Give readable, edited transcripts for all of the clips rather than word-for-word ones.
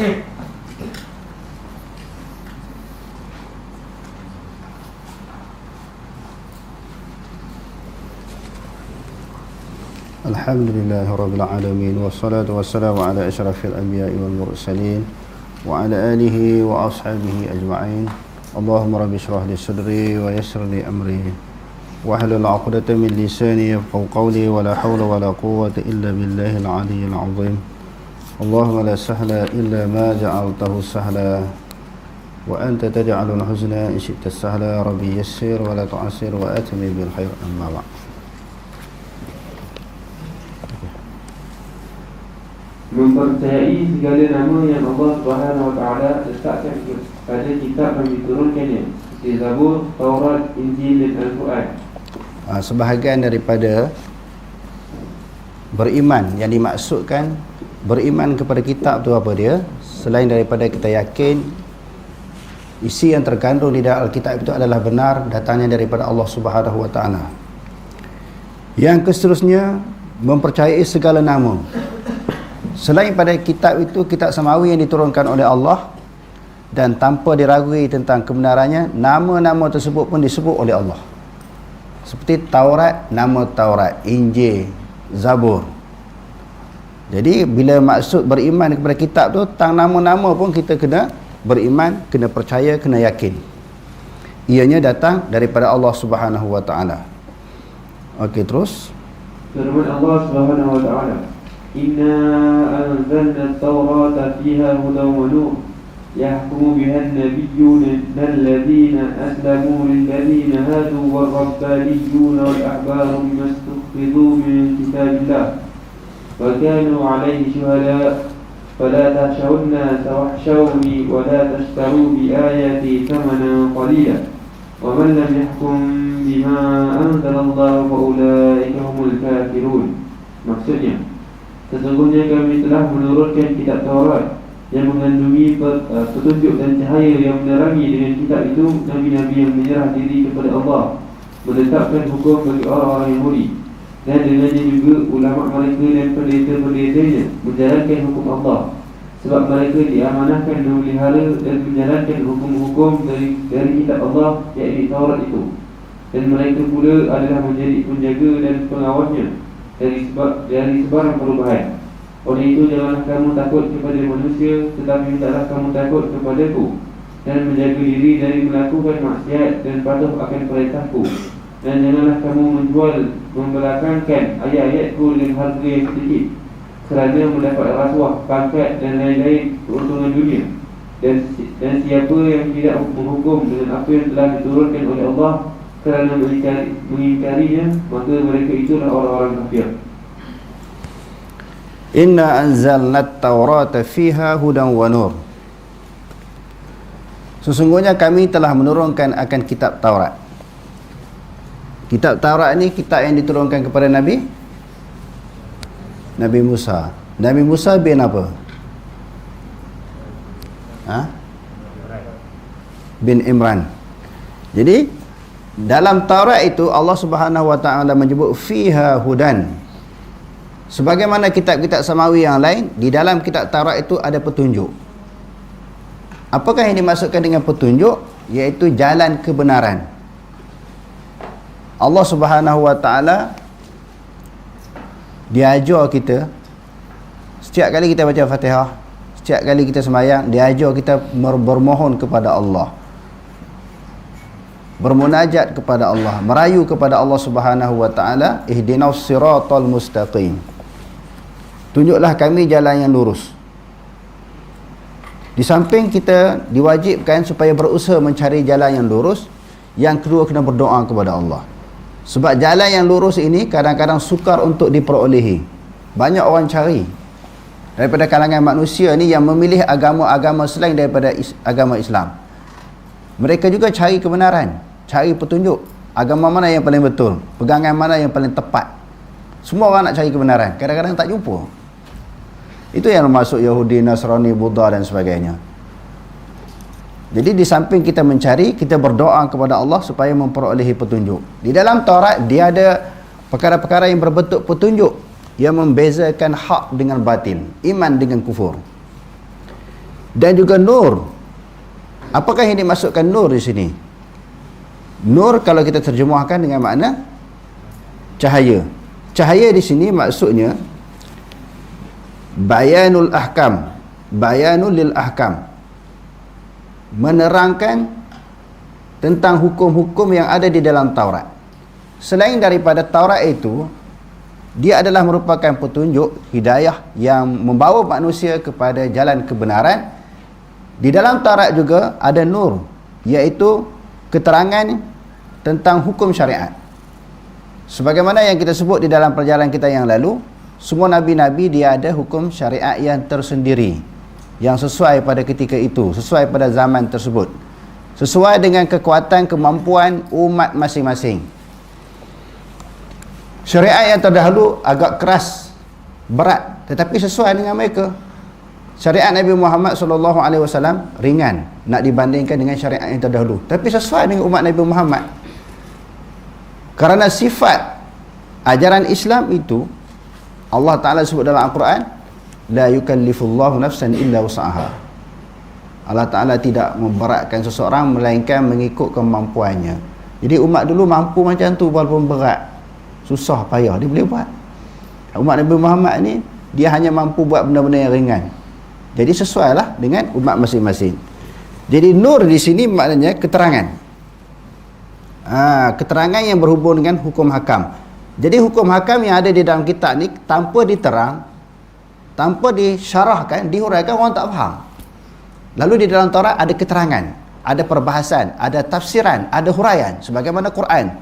Alhamdulillahi Rabbil Alamin. Wassalatu wassalamu ala asyrafil anbiya'i wal mursalin wa ala alihi wa ashabihi ajma'in. Allahumma rabbi shrah li sadri wa yassir li amri wahlul 'uqdatam min lisani yafqahu qawli wa la hawla wa la quwwata illa billahil 'aliyyil 'azim. Allahumma la sahla illa ma ja'altahu sahla wa anta taj'alul huzna in syi'ta sahla. Rabbi yassir wa la tu'assir wa atmi bil khair. Amma ba'd. Mempercayai segala nama yang Allah Subhanahu Wa Taala letakkan pada kitab yang diturunkannya, seperti Zabur, Taurat, Injil dan Al-Quran. Sebahagian daripada beriman yang dimaksudkan beriman kepada kitab tu apa dia? Selain daripada kita yakin isi yang terkandung di dalam Alkitab itu adalah benar, datangnya daripada Allah Subhanahu Wa Taala. Yang seterusnya, mempercayai segala nama selain pada kitab itu, kitab samawi yang diturunkan oleh Allah, dan tanpa diragui tentang kebenarannya, nama-nama tersebut pun disebut oleh Allah. Seperti Taurat, nama Taurat, Injil, Zabur. Jadi bila maksud beriman kepada kitab tu, tentang nama-nama pun kita kena beriman, kena percaya, kena yakin. Ianya datang daripada Allah Subhanahu Wa Taala. Okey, terus. Firman Allah Subhanahu Wa Taala, Inna anzalna at-taurata fiha hudan wa nur yahkumu biha an-nabiyyuna alladhina aslamu lilladhina hadu war-rabbaniyuna wal-ahbaru bima istukhidhu min kitabillah wa kanu alayhi shuhada fala takhshawun nasa wakhshawni wa la tashtaru bi ayati thamanan qalila wa man lam yahkum bima anzalallahu fa ulaika humul kafirun. Maksudnya, sesungguhnya kami telah menurunkan kitab Taurat yang mengandungi petunjuk dan cahaya yang menerangi. Dengan kitab itu, nabi-nabi yang menyerah diri kepada Allah menetapkan hukum bagi orang-orang yang murid, dan dengannya juga ulama mereka dan pendeta-pendetanya menjalankan hukum Allah, sebab mereka diamanahkan memelihara dan menjalankan hukum-hukum dari kitab Allah, iaitu Taurat itu, dan mereka pula adalah menjadi penjaga dan pengawasnya dari sebarang perubahan. Oleh itu, janganlah kamu takut kepada manusia, tetapi hendaklah kamu takut kepadaku, dan menjaga diri dari melakukan maksiat dan patuh akan perintahku. Dan janganlah kamu membelakangkan ayat-ayatku dengan harga yang sedikit, kerana mendapat rasuah, pangkat dan lain-lain keuntungan dunia. Dan siapa yang tidak menghukum dengan apa yang telah diturunkan oleh Allah kerana mengingkarinya, maka mereka itulah orang-orang kafir. Inna anzalna at-taurata fiha hudan wa nur. Sesungguhnya kami telah menurunkan akan kitab Taurat. Kitab Taurat ini kitab yang diturunkan kepada Nabi Musa. Nabi Musa bin apa? Bin Imran. Jadi dalam Taurat itu Allah Subhanahu Wa Taala menyebut fiha hudan. Sebagaimana kitab-kitab samawi yang lain, di dalam kitab Taurat itu ada petunjuk. Apakah yang dimaksudkan dengan petunjuk? Iaitu jalan kebenaran. Allah Subhanahu Wa Taala diajar kita, setiap kali kita baca Fatihah, setiap kali kita sembahyang, diajar kita bermohon kepada Allah, bermunajat kepada Allah, merayu kepada Allah Subhanahu Wa Taala, ihdinas siratal mustaqim, tunjuklah kami jalan yang lurus. Di samping kita diwajibkan supaya berusaha mencari jalan yang lurus, yang kedua kena berdoa kepada Allah. Sebab jalan yang lurus ini kadang-kadang sukar untuk diperolehi. Banyak orang cari daripada kalangan manusia ni yang memilih agama-agama selain daripada agama Islam. Mereka juga cari kebenaran, cari petunjuk, agama mana yang paling betul, pegangan mana yang paling tepat. Semua orang nak cari kebenaran, kadang-kadang tak jumpa. Itu yang termasuk Yahudi, Nasrani, Buddha dan sebagainya. Jadi di samping kita mencari, kita berdoa kepada Allah supaya memperolehi petunjuk. Di dalam Taurat dia ada perkara-perkara yang berbentuk petunjuk yang membezakan hak dengan batil, iman dengan kufur. Dan juga nur. Apakah yang dimaksudkan nur di sini? Nur kalau kita terjemahkan dengan makna cahaya. Cahaya di sini maksudnya bayanul ahkam, bayanul lil ahkam, menerangkan tentang hukum-hukum yang ada di dalam Taurat. Selain daripada Taurat itu, dia adalah merupakan petunjuk hidayah yang membawa manusia kepada jalan kebenaran. Di dalam Taurat juga ada nur, iaitu keterangan tentang hukum syariat. Sebagaimana yang kita sebut di dalam perjalanan kita yang lalu, semua nabi-nabi dia ada hukum syariat yang tersendiri, yang sesuai pada ketika itu, sesuai pada zaman tersebut, sesuai dengan kekuatan kemampuan umat masing-masing. Syariat yang terdahulu agak keras, berat, tetapi sesuai dengan mereka. Syariat Nabi Muhammad SAW ringan nak dibandingkan dengan syariat yang terdahulu, tapi sesuai dengan umat Nabi Muhammad. Kerana sifat ajaran Islam itu Allah Ta'ala sebut dalam Al-Quran, la yukallifullahu nafsan illa wus'aha. Allah Ta'ala tidak memberatkan seseorang melainkan mengikut kemampuannya. Jadi umat dulu mampu macam tu, walaupun berat, susah payah, dia boleh buat. Umat Nabi Muhammad ni dia hanya mampu buat benda-benda yang ringan. Jadi sesuailah dengan umat masing-masing. Jadi nur di sini maknanya keterangan. Keterangan yang berhubung dengan hukum hakam. Jadi hukum hakam yang ada di dalam kitab ni tanpa diterang, tanpa disyarahkan, dihuraikan, orang tak faham. Lalu di dalam Taurat ada keterangan, ada perbahasan, ada tafsiran, ada huraian, sebagaimana Quran.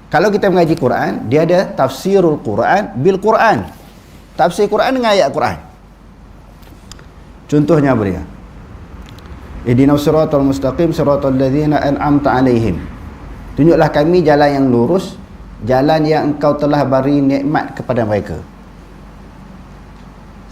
Kalau kita mengaji Quran, dia ada tafsirul Quran bil Quran. Tafsir Quran dengan ayat Quran. Contohnya apa dia? Ihdinas siratal mustaqim siratal ladzina an'amta 'alaihim. Tunjuklah kami jalan yang lurus, jalan yang engkau telah beri nikmat kepada mereka.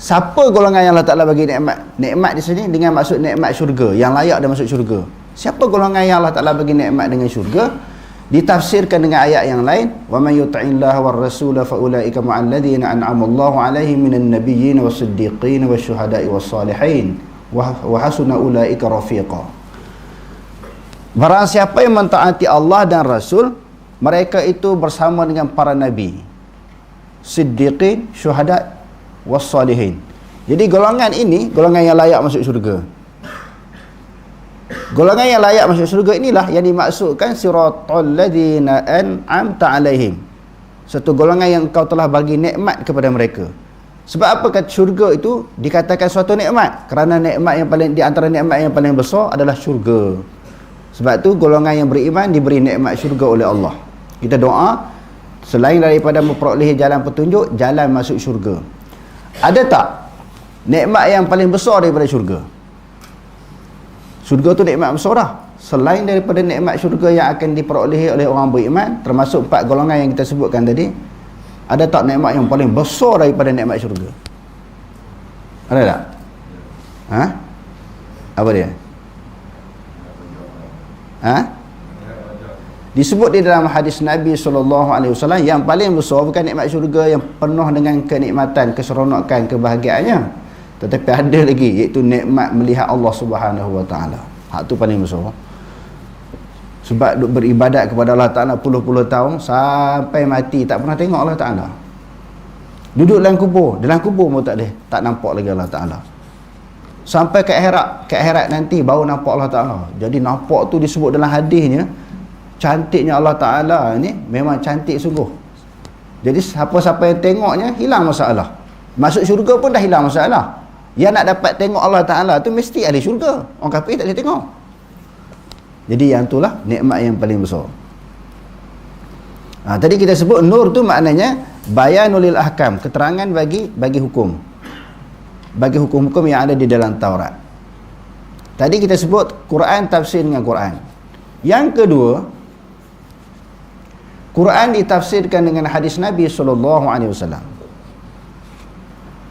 Siapa golongan yang Allah Ta'ala bagi nikmat? Nikmat di sini dengan maksud nikmat syurga, yang layak dan masuk syurga. Siapa golongan yang Allah Ta'ala bagi nikmat dengan syurga? Ditafsirkan dengan ayat yang lain, wa man yuti'illaha war rasula fa ulaika ma'al ladzina an'ama Allahu 'alaihim minan nabiyyin was-siddiqin wasyuhada'i was-salihin wa hasuna ulaika rafiqa. Barang siapa yang mentaati Allah dan Rasul, mereka itu bersama dengan para nabi, siddiqin, syuhada was-salihin. Jadi golongan ini golongan yang layak masuk syurga. Golongan yang layak masuk syurga inilah yang dimaksudkan siratal ladzina an'amta 'alaihim. Satu golongan yang engkau telah bagi nikmat kepada mereka. Sebab apa kata syurga itu dikatakan suatu nikmat? Kerana nikmat yang paling, di antara nikmat yang paling besar adalah syurga. Sebab tu golongan yang beriman diberi nikmat syurga oleh Allah. Kita doa selain daripada memperolehi jalan petunjuk, jalan masuk syurga. Ada tak nikmat yang paling besar daripada syurga? Syurga tu nikmat besar dah. Selain daripada nikmat syurga yang akan diperolehi oleh orang beriman, termasuk 4 golongan yang kita sebutkan tadi, ada tak nikmat yang paling besar daripada nikmat syurga? Ada tak? Apa dia? Disebut di dalam hadis Nabi SAW, yang paling besar bukan nikmat syurga yang penuh dengan kenikmatan, keseronokan, kebahagiaannya, tetapi ada lagi, iaitu nikmat melihat Allah Subhanahu Wa Taala. Hak tu paling besar. Sebab duk beribadat kepada Allah Ta'ala puluh-puluh tahun, sampai mati tak pernah tengok Allah Ta'ala. Duduk dalam kubur pun tak nampak lagi Allah Ta'ala. Sampai ke akhirat nanti baru nampak Allah Ta'ala. Jadi nampak tu disebut dalam hadisnya, cantiknya Allah Ta'ala ni memang cantik sungguh. Jadi siapa-siapa yang tengoknya hilang masalah. Masuk syurga pun dah hilang masalah. Yang nak dapat tengok Allah Ta'ala tu mesti ahli syurga. Orang kafir tak boleh tengok. Jadi yang itulah nikmat yang paling besar. Tadi kita sebut nur tu maknanya bayanul lil ahkam, keterangan bagi hukum. Bagi hukum-hukum yang ada di dalam Taurat. Tadi kita sebut Quran, tafsir dengan Quran. Yang kedua, Quran ditafsirkan dengan hadis Nabi SAW.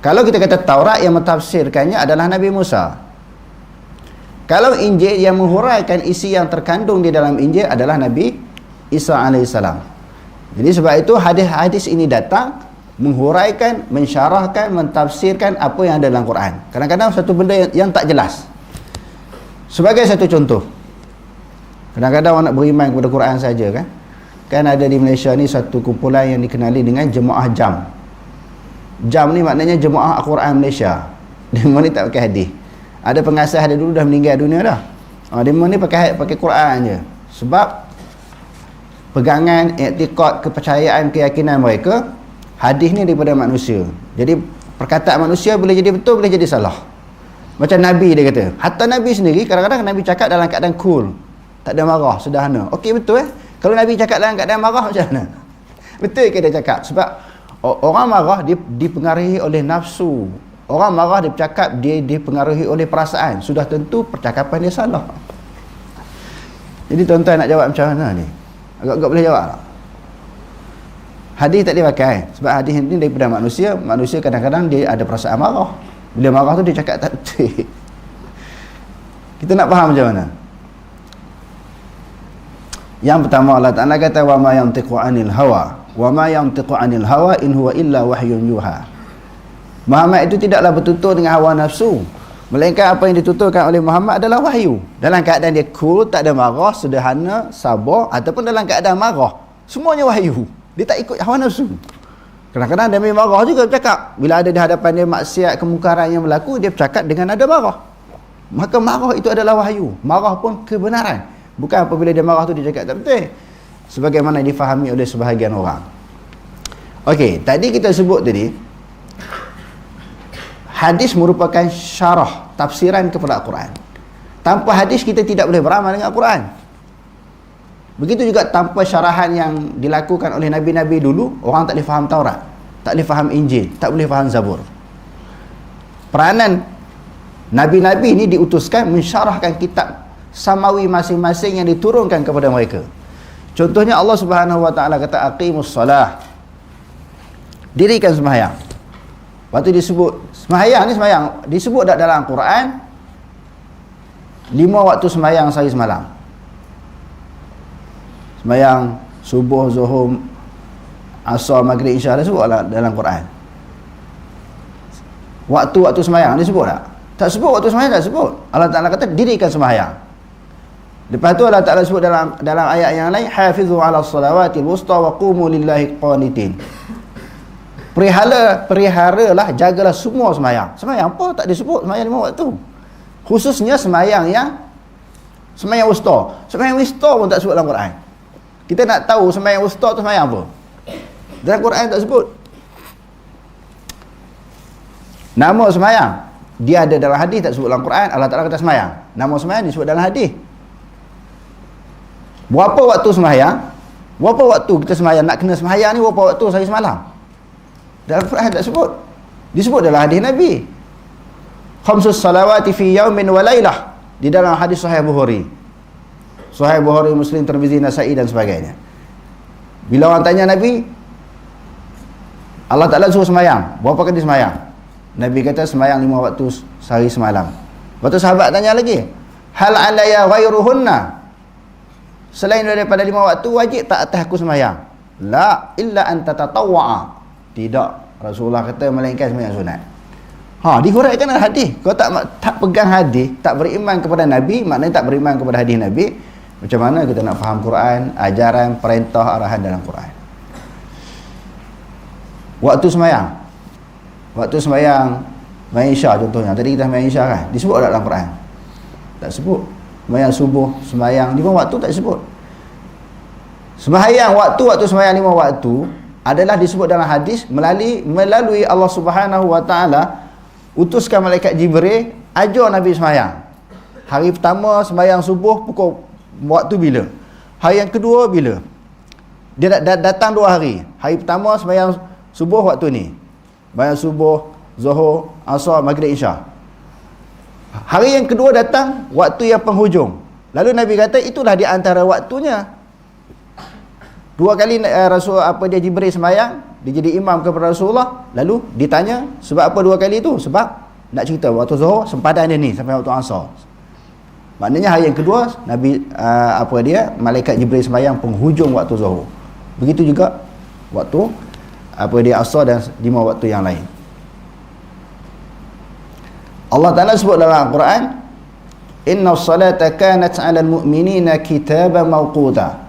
Kalau kita kata Taurat, yang mentafsirkannya adalah Nabi Musa. Kalau Injil, yang menghuraikan isi yang terkandung di dalam Injil adalah Nabi Isa AS. Jadi sebab itu hadis-hadis ini datang menghuraikan, mensyarahkan, mentafsirkan apa yang ada dalam Quran. Kadang-kadang satu benda yang tak jelas, Sebagai satu contoh, kadang-kadang orang nak beriman kepada Quran saja kan. Kan ada di Malaysia ni satu kumpulan yang dikenali dengan Jemaah Jam. Jam ni maknanya Jemaah Al-Quran Malaysia. Demo ni tak pakai hadis. Ada pengasas dia dulu dah meninggal dunia dah. Demo ni pakai Quran je. Sebab pegangan, iktikad, kepercayaan, keyakinan mereka, hadis ni daripada manusia. Jadi perkataan manusia boleh jadi betul, boleh jadi salah. Macam Nabi dia kata. Hatta Nabi sendiri kadang-kadang Nabi cakap dalam keadaan cool, tak ada marah, sederhana. Okey, betul Kalau Nabi cakap dalam keadaan marah, macam mana? Betul ke dia cakap? Sebab orang marah dipengaruhi oleh nafsu. Orang marah dia bercakap, dia dipengaruhi oleh perasaan. Sudah tentu percakapan dia salah. Jadi tuan-tuan nak jawab macam mana ni? Agak-agak boleh jawab tak? Hadis tak dipakai. Sebab hadis ni daripada manusia. Manusia kadang-kadang dia ada perasaan marah. Bila marah tu dia cakap tak betul. Kita nak faham macam mana? Yang pertama, Allah Ta'ala kata wa ma yantiqu 'anil hawa wa ma yantiqu 'anil hawa in huwa illa wahyun yuha. Muhammad itu tidaklah bertutur dengan hawa nafsu, melainkan apa yang dituturkan oleh Muhammad adalah wahyu. Dalam keadaan dia cool, tak ada marah, sederhana, sabar, ataupun dalam keadaan marah, semuanya wahyu. Dia tak ikut hawa nafsu. Kadang-kadang dia marah juga bercakap. Bila ada di hadapan dia maksiat, kemungkaran yang berlaku, dia bercakap dengan nada marah. Maka marah itu adalah wahyu. Marah pun kebenaran. Bukan apabila dia marah tu dia cakap tak betul, sebagaimana difahami oleh sebahagian orang. Okey, tadi kita sebut tadi, hadis merupakan syarah, tafsiran kepada Al-Quran. Tanpa hadis kita tidak boleh beramal dengan Al-Quran. Begitu juga tanpa syarahan yang dilakukan oleh Nabi-Nabi dulu, orang tak boleh faham Taurat, tak boleh faham Injil, tak boleh faham Zabur. Peranan Nabi-Nabi ini diutuskan mensyarahkan kitab samawi masing-masing yang diturunkan kepada mereka. Contohnya Allah Subhanahu wa taala kata aqimus solah, dirikan sembahyang. Waktu disebut sembahyang ni, sembahyang disebut dalam Al-Quran 5 waktu sembahyang sehari semalam. Sembahyang subuh, zuhur, asar, maghrib, isya disebut dalam Quran. Waktu-waktu sembahyang disebut tak? Tak sebut waktu sembahyang, tak sebut. Allah Ta'ala kata dirikan sembahyang. Lepas tu Allah Ta'ala sebut dalam ayat yang lain, hafizu ala salawatil wusta wa qumu lillahi qanitin. Periharalah, jagalah semua sembahyang. Sembahyang apa tak disebut, sembahyang 5 waktu. Khususnya sembahyang wusta. Sembahyang wusta pun tak sebut dalam Quran. Kita nak tahu sembahyang wusta tu sembahyang apa? Dalam Quran tak sebut. Nama sembahyang dia ada dalam hadis, tak sebut dalam Quran. Allah Ta'ala kata sembahyang. Nama sembahyang disebut dalam hadis. Berapa waktu sembahyang? Berapa waktu kita sembahyang? Nak kena sembahyang ni berapa waktu sehari semalam? Dalam Quran tak sebut. Disebut dalam hadis Nabi. Khamsus salawati fi yaumin wa lailah. Di dalam hadis Sahih Bukhari. Sahih Bukhari, Muslim, Tirmizi, Nasa'i dan sebagainya. Bila orang tanya Nabi, Allah Ta'ala suruh sembahyang, berapa kali sembahyang? Nabi kata sembahyang 5 waktu sehari semalam. Lepas tu sahabat tanya lagi, hal alaya ghairuhunna, selain daripada 5 waktu wajib tak atas aku sembahyang? La illa an tatatawwa'a. Tidak, Rasulullah kata melainkan sembahyang sunat. Dihuraikan dalam hadis. Kau tak pegang hadis, tak beriman kepada Nabi, maknanya tak beriman kepada hadis Nabi. Macam mana kita nak faham Quran, ajaran, perintah, arahan dalam Quran? Waktu sembahyang. Waktu sembahyang Isya contohnya. Tadi kita sembahyang Isya kan? Disebut tak dalam Quran? Tak sebut. Sembahyang subuh, sembahyang 5 waktu tak sebut. Sembahyang waktu sembahyang 5 waktu adalah disebut dalam hadis melalui Allah Subhanahu wa taala utuskan malaikat Jibril ajar Nabi sembahyang. Hari pertama sembahyang subuh pukul waktu bila? Hari yang kedua bila? Dia datang 2 hari. Hari pertama sembahyang subuh waktu ni. Sembahyang subuh, zuhur, asar, maghrib, isya. Hari yang kedua datang waktu yang penghujung. Lalu Nabi kata itulah di antara waktunya. 2 kali Rasul Jibril sembahyang, dia jadi imam kepada Rasulullah. Lalu ditanya sebab apa 2 kali itu? Sebab nak cerita waktu zuhur sempadan dia ni sampai waktu asar. Maknanya hari yang kedua Nabi malaikat Jibril sembahyang penghujung waktu zuhur. Begitu juga waktu asar dan 5 waktu yang lain. Allah Ta'ala sebut dalam Al-Quran Inna salata kanat 'alal mu'minina kitaban mawquta.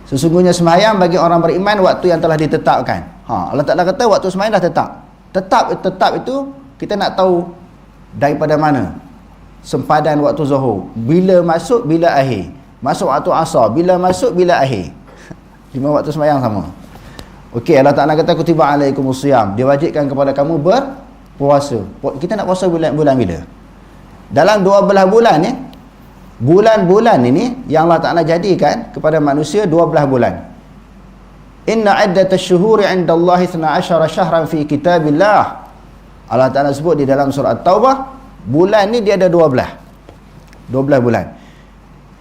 Sesungguhnya sembahyang bagi orang beriman waktu yang telah ditetapkan. Allah Ta'ala kata waktu sembahyang dah tetap. Tetap itu kita nak tahu daripada mana sempadan waktu zuhur. Bila masuk, bila akhir. Masuk waktu asar, bila masuk, bila akhir. 5 waktu sembahyang sama. Okey, Allah Ta'ala kata kutiba alaikumusiyam. Diwajibkan kepada kamu berpuasa. Kita nak puasa bulan bila? Dalam 12 bulan ni, bulan-bulan ini yang Allah Ta'ala jadikan kepada manusia 12 bulan. Inna iddatash syuhuri 'indallahi 12 syahran fi kitabillah. Allah Ta'ala sebut di dalam surah At-Taubah, bulan ni dia ada 12 bulan.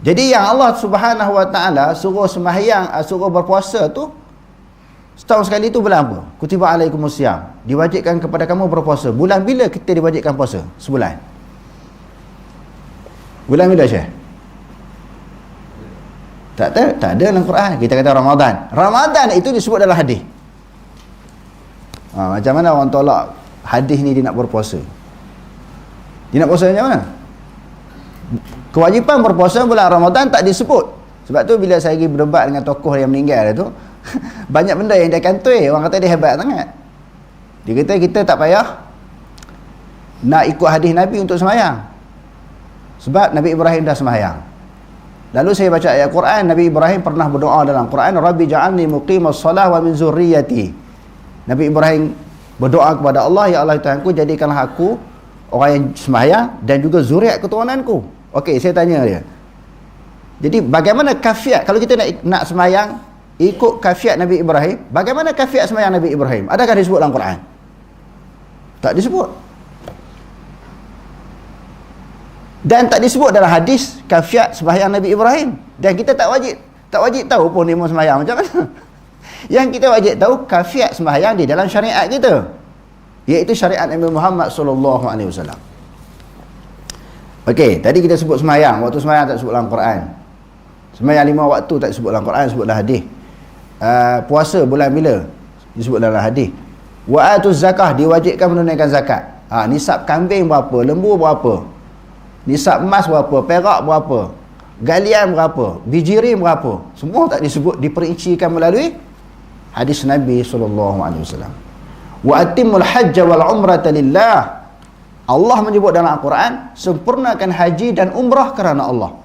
Jadi yang Allah Subhanahu Wa Ta'ala suruh sembahyang, suruh berpuasa tu setahun sekali tu bulan apa? Kutiba alaikumusiyam. Diwajibkan kepada kamu berpuasa. Bulan bila kita diwajibkan puasa? Sebulan. Bulan bila Syekh? Tak ada dalam Quran. Kita kata Ramadan. Ramadan itu disebut dalam hadis. Macam mana orang tolak hadis ni dia nak berpuasa? Dia nak puasa macam mana? Kewajipan berpuasa bulan Ramadan tak disebut. Sebab tu bila saya pergi berdebat dengan tokoh yang meninggal tu, banyak benda yang dia kantoi. Orang kata dia hebat sangat. Dia kata kita tak payah nak ikut hadis Nabi untuk sembahyang. Sebab Nabi Ibrahim dah sembahyang. Lalu saya baca ayat Quran, Nabi Ibrahim pernah berdoa dalam Quran, Rabbi ja'alni muqimas salah wa min zurriyati. Nabi Ibrahim berdoa kepada Allah, ya Allah Tuhanku, jadikanlah aku orang yang sembahyang dan juga zuriat keturunanku. Okey, saya tanya dia. Jadi bagaimana kafiat kalau kita nak sembahyang ikut kafiat Nabi Ibrahim? Bagaimana kafiat sembahyang Nabi Ibrahim? Adakah disebut dalam Quran? Tak disebut. Dan tak disebut dalam hadis kafiat sembahyang Nabi Ibrahim. Dan kita tak wajib tahu pun dia mau sembahyang macam mana. Yang kita wajib tahu kafiat sembahyang di dalam syariat kita, iaitu syariat Nabi Muhammad sallallahu alaihi wasallam. Okey, tadi kita sebut sembahyang, waktu sembahyang tak sebut dalam Quran. Sembahyang 5 waktu tak sebut dalam Quran, sebut dalam hadis. Puasa bulan bila? Disebut dalam hadis. Wa atuz zakah, diwajibkan menunaikan zakat. Nisab kambing berapa, lembu berapa? Nisab emas berapa, perak berapa, galian berapa, bijiri berapa? Semua tak disebut, diperincikan melalui hadis Nabi sallallahu alaihi wasallam. Wa atimul hajj wal umrata lillah. Allah menyebut dalam Al-Quran, sempurnakan haji dan umrah kerana Allah.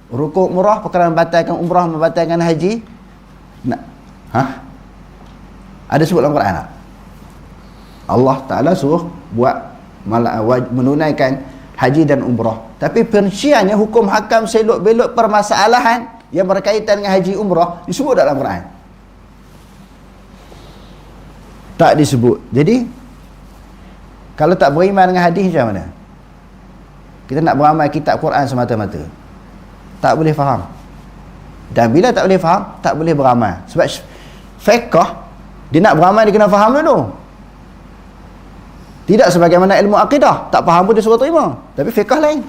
Rukuk umrah perkara membatalkan umrah, membatalkan haji. Ada sebut dalam Quran tak? Allah Ta'ala suruh buat menunaikan haji dan umrah. Tapi perinciannya hukum hakam selok belok permasalahan yang berkaitan dengan haji umrah disebut dalam Quran. Tak disebut. Jadi kalau tak beriman dengan hadis macam mana? Kita nak beramal kitab Quran semata-mata, tak boleh faham. Dan bila tak boleh faham, tak boleh beramal. Sebab fiqh, dia nak beramal dia kena faham dulu. Tidak sebagaimana ilmu akidah, tak faham pun dia suruh terima. Tapi fiqh lain.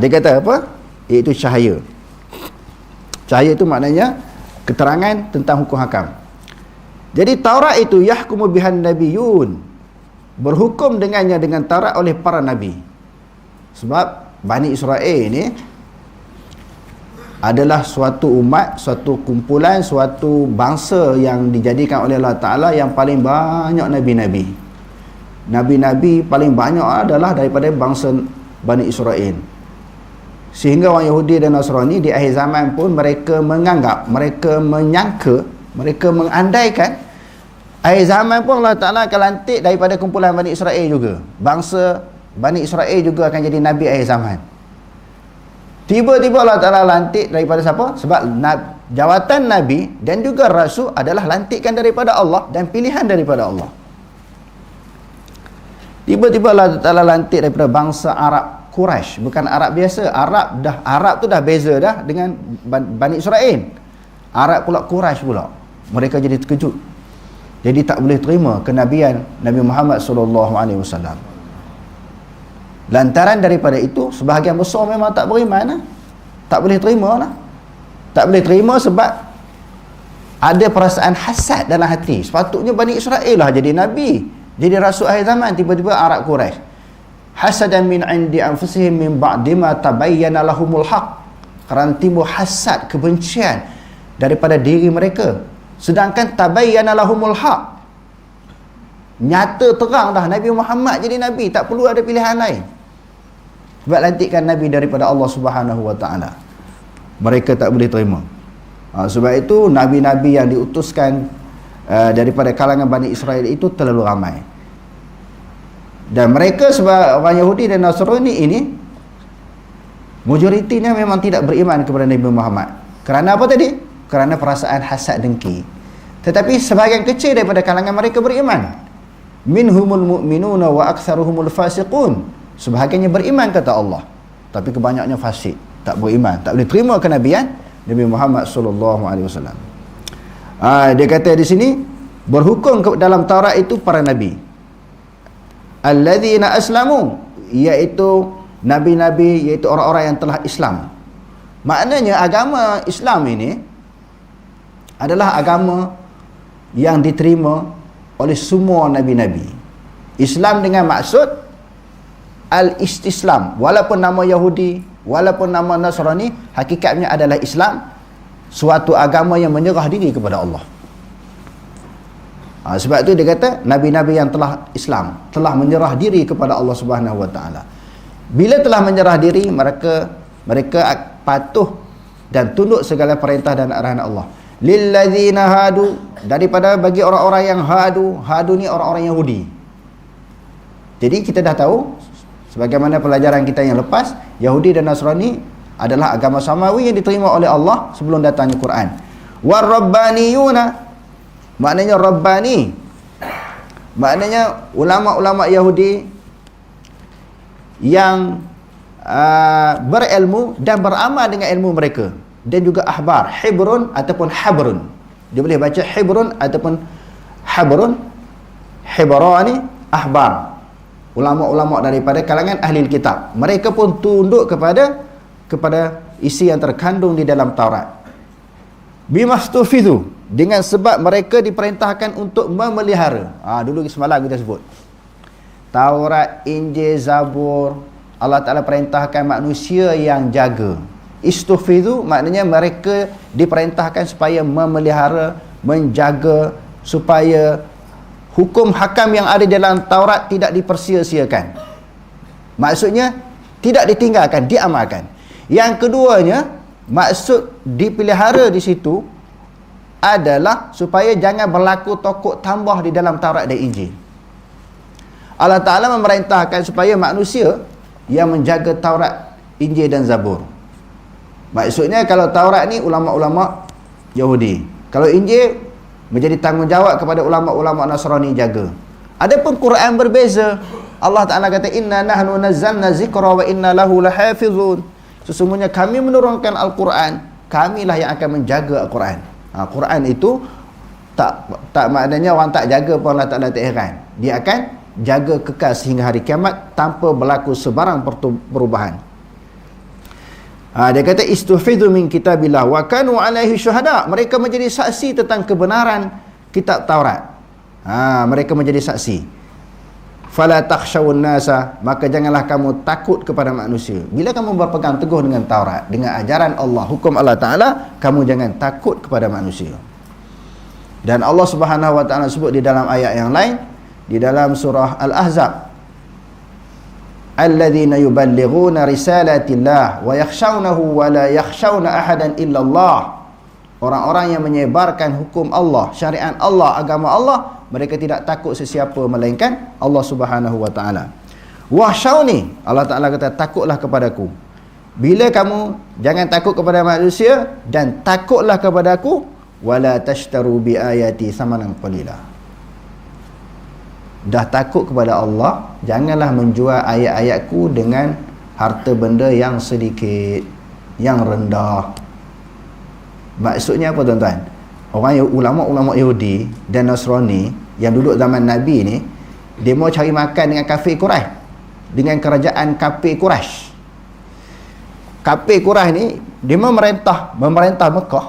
Dia kata apa? Iaitu cahaya. Cahaya itu maknanya keterangan tentang hukum hakam. Jadi Taurat itu yahkumu bihan nabiyun, berhukum dengannya dengan Taurat oleh para nabi. Sebab Bani Israel ni adalah suatu umat, suatu kumpulan, suatu bangsa yang dijadikan oleh Allah Ta'ala yang paling banyak nabi-nabi. Nabi-nabi paling banyak adalah daripada bangsa Bani Israel. Sehingga orang Yahudi dan Nasrani di akhir zaman pun mereka menganggap, mereka menyangka, mereka mengandaikan akhir zaman pun Allah Ta'ala akan lantik daripada kumpulan Bani Israel juga. Bangsa Bani Israel juga akan jadi Nabi akhir zaman. Tiba-tiba Allah Ta'ala lantik daripada siapa? Sebab jawatan Nabi dan juga Rasul adalah lantikan daripada Allah dan pilihan daripada Allah. Tiba-tiba Allah Ta'ala lantik daripada bangsa Arab Quraisy, bukan Arab biasa. Arab tu dah beza dah dengan Bani Israel. Arab pula Quraisy pula. Mereka jadi terkejut. Jadi tak boleh terima kenabian Nabi Muhammad sallallahu alaihi wasallam. Lantaran daripada itu, sebahagian besar memang tak beriman lah. Tak boleh terima lah. Tak boleh terima sebab ada perasaan hasad dalam hati. Sepatutnya Bani Israel lah jadi Nabi, jadi Rasul akhir zaman. Tiba-tiba Arab Quraisy. hasadan min indi anfusihim min ba'di ma tabayyana lahumul haq, kerana timbul hasad, kebencian daripada diri mereka, sedangkan tabayyana lahumul haq, nyata terang dah Nabi Muhammad jadi Nabi, tak perlu ada pilihan lain. Sebab lantikan Nabi daripada Allah Subhanahu Wa Taala, mereka tak boleh terima. Sebab itu Nabi-Nabi yang diutuskan daripada kalangan Bani Israel itu terlalu ramai. Dan mereka sebab orang Yahudi dan Nasrani ini majoritinya memang tidak beriman kepada Nabi Muhammad. Kerana apa tadi? Kerana perasaan hasad dengki. Tetapi sebahagian kecil daripada kalangan mereka beriman. Minhumul mu'minuna wa aktsaruhumul fasiqun. Sebahagiannya beriman kata Allah, tapi kebanyakannya fasik, tak beriman, tak boleh terima kenabian Nabi Muhammad sallallahu alaihi wasallam. Dia kata di sini berhukum dalam Taurat itu para nabi. Alladzina aslamu, iaitu nabi-nabi, iaitu orang-orang yang telah Islam. Maknanya agama Islam ini adalah agama yang diterima oleh semua nabi-nabi. Islam dengan maksud al-istislam. Walaupun nama Yahudi, walaupun nama Nasrani, hakikatnya adalah Islam, suatu agama yang menyerah diri kepada Allah. Sebab itu dia kata nabi-nabi yang telah Islam telah menyerah diri kepada Allah Subhanahu Wa Taala. Bila telah menyerah diri, mereka patuh dan tunduk segala perintah dan arahan Allah. Lilladzina hadu, daripada bagi orang-orang yang hadu ni orang-orang Yahudi. Jadi kita dah tahu, sebagaimana pelajaran kita yang lepas, Yahudi dan Nasrani adalah agama samawi yang diterima oleh Allah sebelum datangnya Quran. Warabbaniyuna, maknanya Rabbani, maknanya ulama-ulama Yahudi yang berilmu dan beramal dengan ilmu mereka. Dan juga ahbar, hibrun ataupun habrun. Dia boleh baca hibrun ataupun habrun. Hibrani, ahbar, ulama-ulama daripada kalangan ahli kitab. Mereka pun tunduk kepada isi yang terkandung di dalam Taurat. Bimastufidhu, dengan sebab mereka diperintahkan untuk memelihara. Dulu semalam kita sebut Taurat, Injil, Zabur, Allah Ta'ala perintahkan manusia yang jaga. Istufidhu maknanya mereka diperintahkan supaya memelihara, menjaga, supaya hukum hakam yang ada dalam Taurat tidak dipersia-siakan. Maksudnya tidak ditinggalkan, diamalkan. Yang keduanya, maksud dipelihara di situ adalah supaya jangan berlaku tokok tambah di dalam Taurat dan Injil. Allah Ta'ala memerintahkan supaya manusia yang menjaga Taurat, Injil dan Zabur. Maksudnya kalau Taurat ni ulama-ulama Yahudi, kalau Injil menjadi tanggungjawab kepada ulama-ulama Nasrani jaga. Adapun Quran berbeza. Allah Ta'ala kata inna nahnu nazzalna zikra wa inna lahu lahafizun. Sesungguhnya kami menurunkan Al-Quran, kamilah yang akan menjaga Al-Quran. Quran itu tak maknanya orang tak jaga pun Allah Ta'ala tak heran. Dia akan jaga kekal sehingga hari kiamat tanpa berlaku sebarang perubahan. Dia kata istufidhu min kitabillah wa kanu alaihi syuhada. Mereka menjadi saksi tentang kebenaran kitab Taurat. Mereka menjadi saksi. Fala takhshawun nasa, maka janganlah kamu takut kepada manusia. Bila kamu berpegang teguh dengan Taurat, dengan ajaran Allah, hukum Allah Ta'ala, kamu jangan takut kepada manusia. Dan Allah Subhanahu Wa Ta'ala sebut di dalam ayat yang lain, di dalam surah Al-Ahzab, alladzina yuballighuna risalatillah wa yakhshawnahu wa la yakhshawna ahadan illallah. Orang-orang yang menyebarkan hukum Allah, syariat Allah, agama Allah, mereka tidak takut sesiapa melainkan Allah Subhanahu Wa Ta'ala. Wahsyawni, Allah Ta'ala kata takutlah kepadaku. Bila kamu jangan takut kepada manusia dan takutlah kepadaku, wala tashtaru bi ayati samanan qalila. Dah takut kepada Allah, janganlah menjual ayat-ayatku dengan harta benda yang sedikit, yang rendah. Maksudnya apa tuan-tuan? Ulama-ulama Yahudi dan Nasrani yang duduk zaman Nabi ni, dia mau cari makan dengan kafir Quraisy, dengan kerajaan kafir Quraisy. Kafir Quraisy ni dia memerintah Mekah.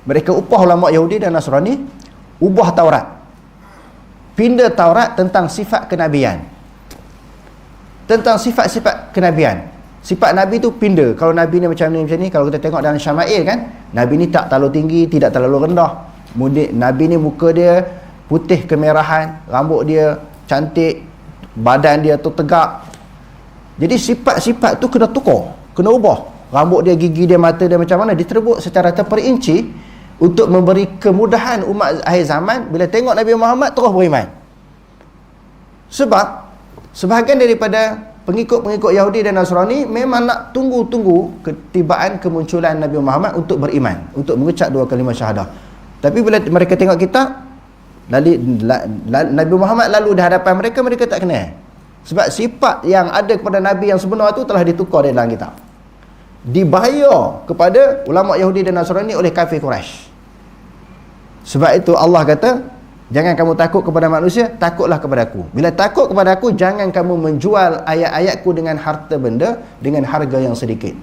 Mereka upah ulama Yahudi dan Nasrani, ubah Taurat, pindah Taurat tentang sifat kenabian. tentang sifat-sifat kenabian. Sifat Nabi tu pinda. Kalau Nabi ni macam ni, kalau kita tengok dalam Syama'il kan, Nabi ni tak terlalu tinggi, tidak terlalu rendah. Nabi ni muka dia putih kemerahan, rambut dia cantik, badan dia tu tegak. Jadi sifat-sifat tu kena tukar, kena ubah. Rambut dia, gigi dia, mata dia macam mana, diterbuk secara terperinci untuk memberi kemudahan umat akhir zaman bila tengok Nabi Muhammad terus beriman. Sebab sebahagian daripada pengikut-pengikut Yahudi dan Nasrani memang nak tunggu-tunggu ketibaan kemunculan Nabi Muhammad untuk beriman, untuk mengucap dua kalimah syahadah. Tapi bila mereka tengok kita, Nabi Muhammad lalu di hadapan mereka, mereka tak kenal. Sebab sifat yang ada kepada Nabi yang sebenar tu telah ditukar di dalam kitab, dibayar kepada ulama Yahudi dan Nasrani oleh kafir Quraisy. Sebab itu Allah kata, jangan kamu takut kepada manusia, takutlah kepada aku. Bila takut kepada aku, jangan kamu menjual ayat-ayatku dengan harta benda, dengan harga yang sedikit.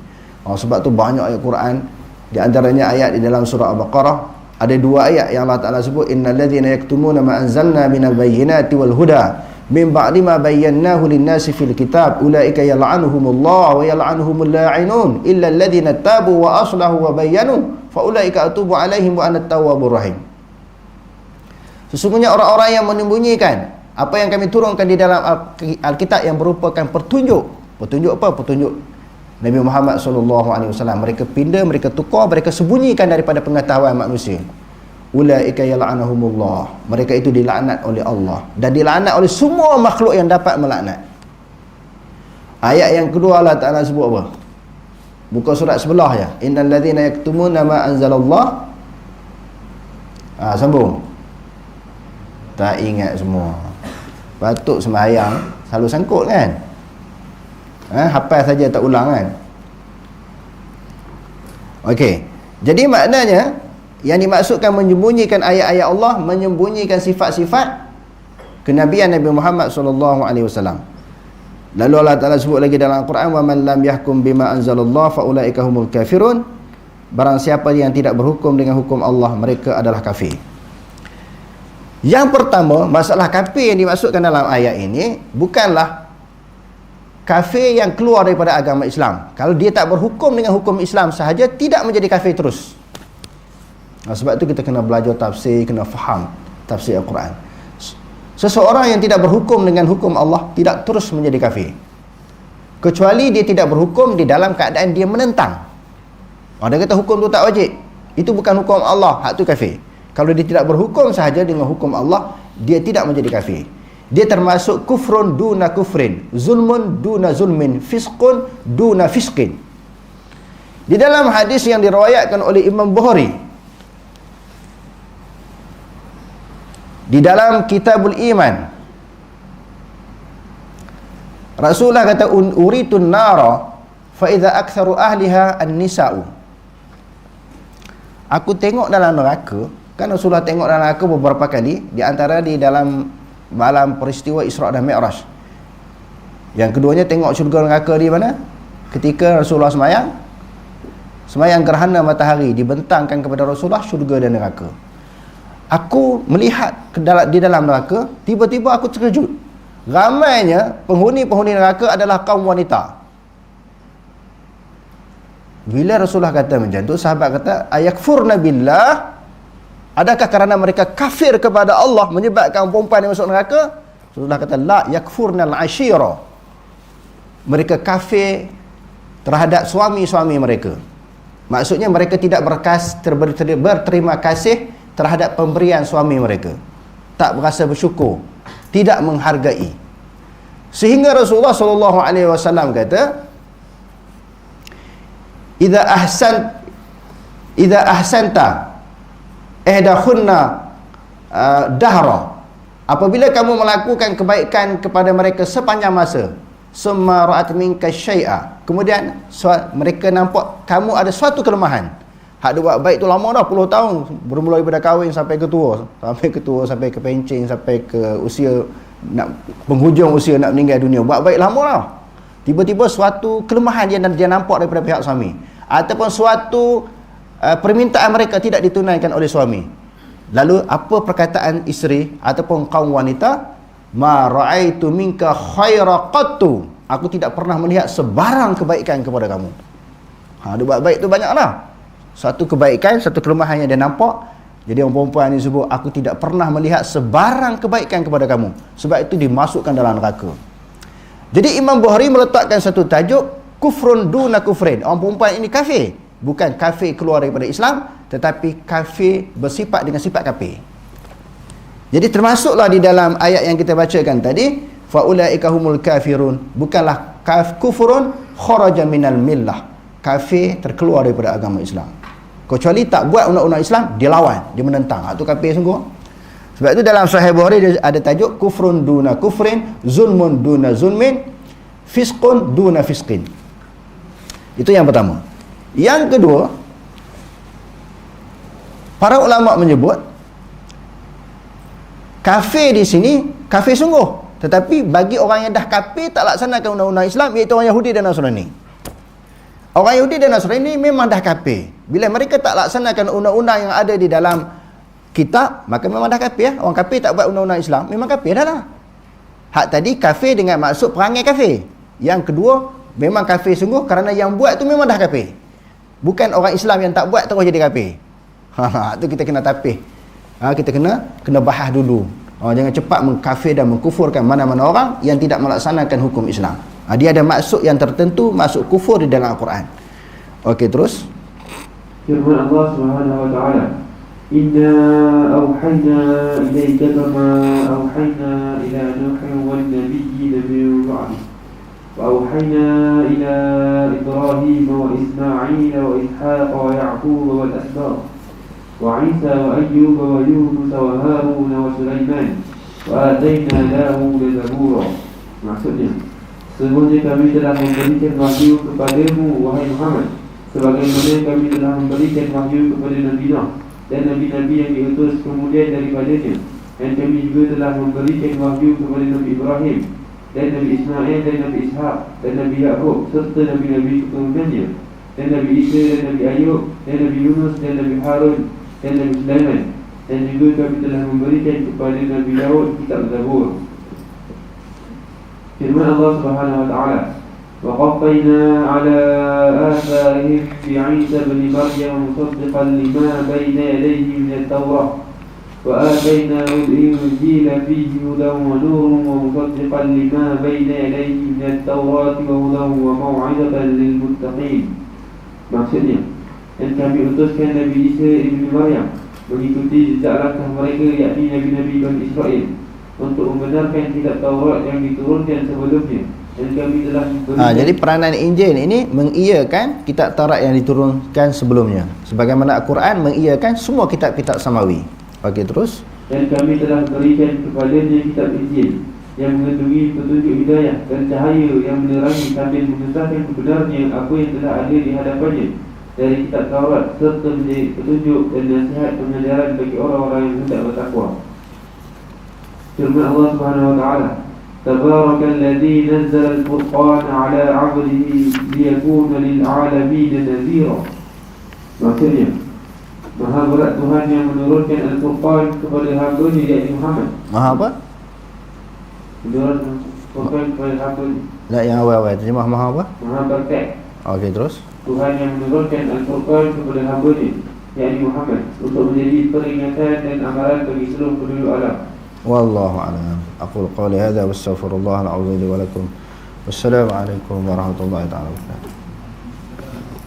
Sebab tu banyak ayat Quran, di antaranya ayat di dalam surah Al-Baqarah. Ada dua ayat yang Allah Ta'ala sebut, innal ladzina yaktumuna ma anzalna minal bayyinati wal huda min ba'di ma bayyanahu lin-nasi fil kitab ulaika yal'anuhumullah wa yal'anuhumul la'inun illa alladzina tabu wa aslahu wa bayyanu fa ulaika atubu 'alaihim wa ana at-tawwabur rahim. Sesungguhnya orang-orang yang menyembunyikan apa yang kami turunkan di dalam Alkitab yang merupakan petunjuk. Petunjuk apa? Petunjuk Nabi Muhammad SAW. Mereka pindah, mereka tukar, mereka sembunyikan daripada pengetahuan manusia. Ulaika yal'anuhumullah. Mereka itu dilaknat oleh Allah dan dilaknat oleh semua makhluk yang dapat melaknat. Ayat yang kedua Allah Ta'ala sebut apa? Buka surat sebelah ya. Innal ladzina yaktumuna ma anzalallah. Sambung. Tak ingat semua. Patut sembahyang selalu sangkut kan? Hafal saja tak ulang kan? Okey. Jadi maknanya yang dimaksudkan menyembunyikan ayat-ayat Allah, menyembunyikan sifat-sifat kenabian Nabi Muhammad SAW. Lalu Allah Ta'ala sebut lagi dalam Al-Quran, wa man lam yahkum bima anzalallah fa ulaika humul kafirun. Barang siapa yang tidak berhukum dengan hukum Allah, mereka adalah kafir. Yang pertama, masalah kafir yang dimaksudkan dalam ayat ini bukanlah kafir yang keluar daripada agama Islam. Kalau dia tak berhukum dengan hukum Islam sahaja, tidak menjadi kafir terus. Sebab itu kita kena belajar tafsir, kena faham tafsir Al-Quran. Seseorang yang tidak berhukum dengan hukum Allah tidak terus menjadi kafir, kecuali dia tidak berhukum di dalam keadaan dia menentang. Dia kata hukum tu tak wajib, itu bukan hukum Allah, hak tu kafir. Kalau dia tidak berhukum sahaja dengan hukum Allah, dia tidak menjadi kafir. Dia termasuk kufrun duna kufrin, zulmun duna zulmin, fisqun duna fisqin. Di dalam hadis yang diriwayatkan oleh Imam Bukhari, di dalam Kitabul Iman, Rasulullah kata, uritun nara fa idza aktsaru ahliha an-nisa'u. Aku tengok dalam neraka, kan Rasulullah tengok dalam neraka beberapa kali, di antara di dalam malam peristiwa Isra' dan Mi'raj. Yang keduanya tengok syurga neraka di mana? Ketika Rasulullah semayang gerhana matahari, dibentangkan kepada Rasulullah syurga dan neraka. Aku melihat di dalam neraka, tiba-tiba aku terkejut. Ramainya penghuni-penghuni neraka adalah kaum wanita. Bila Rasulullah kata macam tu, sahabat kata, ayakfurna billah. Adakah kerana mereka kafir kepada Allah menyebabkan perempuan yang masuk neraka? Rasulullah kata, la yakfurnal ashira. Mereka kafir terhadap suami-suami mereka. Maksudnya mereka tidak berterima kasih terhadap pemberian suami mereka, tak berasa bersyukur, tidak menghargai. Sehingga Rasulullah SAW kata, idza ahsanta ihdahunna dahra, apabila kamu melakukan kebaikan kepada mereka sepanjang masa, summa ra'at minka syai'a, kemudian mereka nampak kamu ada suatu kelemahan. Hak dia buat baik tu lama dah, puluh tahun, bermula daripada kahwin sampai ke tua, sampai ke pencing, sampai ke usia nak penghujung usia nak meninggal dunia, buat baik lama dah. Tiba-tiba suatu kelemahan dia nampak daripada pihak suami, ataupun suatu permintaan mereka tidak ditunaikan oleh suami. Lalu apa perkataan isteri ataupun kaum wanita? Ma ra'aitu minka khaira qattu Aku tidak pernah melihat sebarang kebaikan kepada kamu. Dia buat baik tu banyaklah. Satu kebaikan, satu kelemahan yang dia nampak. Jadi orang perempuan ni sebut, aku tidak pernah melihat sebarang kebaikan kepada kamu. Sebab itu dimasukkan dalam neraka. Jadi Imam Bukhari meletakkan satu tajuk, kufrun duna kufrin. Orang perempuan ini kafir. Bukan kafir keluar daripada Islam, tetapi kafir bersifat dengan sifat kafir. Jadi termasuklah di dalam ayat yang kita bacakan tadi, faulaika humul kafirun. Bukanlah kufrun kharaja minal millah. Kafir terkeluar daripada agama Islam. Kecuali tak buat undang-undang Islam, dia lawan, dia menentang. Itu kafir sungguh. Sebab itu dalam Sahih Bukhari dia ada tajuk kufrun duna kufrin, zulmun duna zulmin, fisqun duna fisqin. Itu yang pertama. Yang kedua, para ulama menyebut kafir di sini kafir sungguh. Tetapi bagi orang yang dah kafir tak laksanakan undang-undang Islam, iaitu orang Yahudi dan Nasrani. Orang Yahudi dan Nasrani memang dah kafir. Bila mereka tak laksanakan undang-undang yang ada di dalam kitab, maka memang dah kafir. Orang kafir tak buat undang-undang Islam, memang kafir dah lah. Hak tadi kafir dengan maksud perangai kafir. Yang kedua, memang kafir sungguh kerana yang buat tu memang dah kafir. Bukan orang Islam yang tak buat terus jadi kafir. Tu kita kena tapih. Kita kena bahas dulu. Jangan cepat mengkafir dan mengkufurkan mana-mana orang yang tidak melaksanakan hukum Islam. Dia ada maksud yang tertentu, maksud kufur di dalam Al-Quran. Okey, terus. Firman Allah Subhanahu wa taala, "Inna awhayna ilayka kama awhayna ila Nuhin wan nabiyyin min ba'di. Wa awhayna ila Ibrahim wa Isma'il wa Ishaq wa Ya'qub wal asbaq wa Isa wa Ayyub wa Yunus wa Harun wa Sulaiman wa atayna Dawuda zabura." Maksudnya, sesungguhnya kami telah memberikan wahyu kepadamu, wahai Muhammad, sebagaimana kami telah memberikan wahyu kepada Nabi Nuh dan Nabi-Nabi yang diutus kemudian daripadanya. Dan kami juga telah memberikan wahyu kepada Nabi Ibrahim dan Nabi Ismail dan Nabi Ishaq dan Nabi Ya'qub serta Nabi-Nabi keturunannya, dan Nabi Isa dan Nabi Ayub dan Nabi Yunus dan Nabi Harun dan Nabi Sulaiman. Dan juga kami telah memberikan kepada Nabi Daud kitab Zabur. Firman Allah Subhanahu wa taala, "Wa qaffayna 'ala atharihim bi 'Isa ibn Maryam musaddiqan lima bayna yadayhi min at-Taurah wa atainahu al-Injila fihi hudan wa nurun wa musaddiqan lima bayna yadayhi min at-Taurah wa hudan wa maw'izatan lil muttaqin." Maksudnya, dan kami utuskan Nabi Isa ibn Maryam mengikuti jejak langkah mereka, yakni Nabi-Nabi Bani Israel, untuk membenarkan kitab Taurat yang diturunkan sebelumnya. Dan kami telah jadi peranan Injil ini mengiyakan kitab Taurat yang diturunkan sebelumnya, sebagaimana Al-Quran mengiyakan semua kitab-kitab samawi. Okey, terus. Dan kami telah berikan kepadanya kitab Injil yang mengandungi petunjuk hidayah dan cahaya yang menerangi sambil mengesahkan kebenarnya apa yang telah ada di hadapannya dari kitab Taurat, serta menjadi petunjuk dan nasihat pengajaran bagi orang-orang yang hendak bertakwa. Firman Allah Subhanahu wa taala, "Tabarakalladzi nazzala al-Furqana 'ala 'abdihi liyakuna lil 'alamin nadhira." Maksudnya, Maha berat Tuhan yang menurunkan Al-Furqan kepada hamba-Nya, yakni Muhammad. Maha apa? Menurunkan Al-Furqan kepada hamba-Nya. Tak, yang awal-awal terjemah Maha apa? Maha berkat. Okey, terus. Tuhan yang menurunkan Al-Furqan kepada hamba-Nya, yakni Muhammad, untuk menjadi peringatan dan amaran bagi seluruh penduduk alam. Wallahu a'lam. Aqulu qawli hadza wa astaghfirullah al-'azim li wa lakum. Wassalamu alaikum warahmatullahi wabarakatuh.